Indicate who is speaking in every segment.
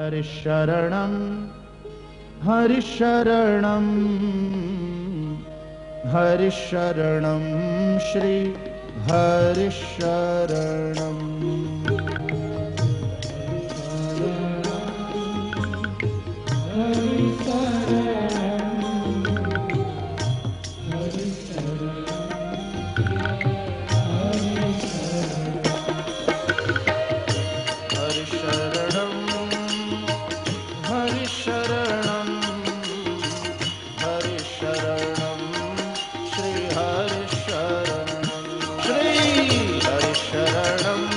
Speaker 1: हरिशरणं हरिशरणं हरिशरणं श्री हरिशरणं
Speaker 2: हरिशरणं श्री हरिशरणं
Speaker 1: श्री हरिशरणं श्री हरिशरणं
Speaker 2: श्री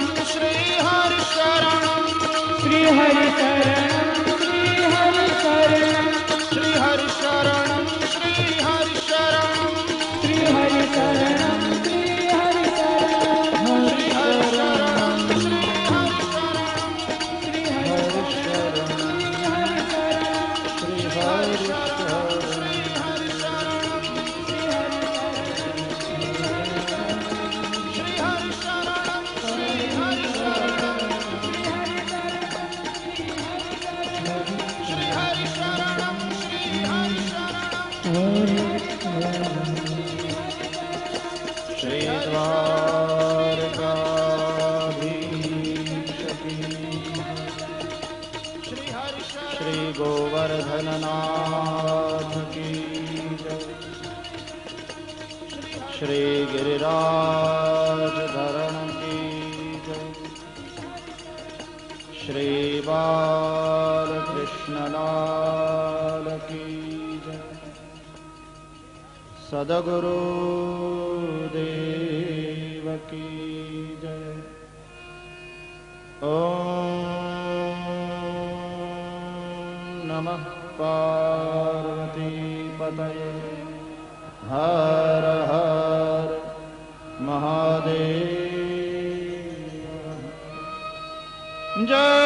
Speaker 2: हरिशरणं श्री हरिशरणं
Speaker 1: श्री हरिशरणं श्री हरिशरणं
Speaker 2: श्री हरिशरणं श्री हरिशरणं
Speaker 1: श्री हरिशरणं श्री श्री गोवर्धननाथ की जय। श्री गिरिराज धरण की जय। श्री बालकृष्णलाल की जय। सद्गुरु देव की जय। ओम नमः पार्वती पतये हर हर महादेव। जय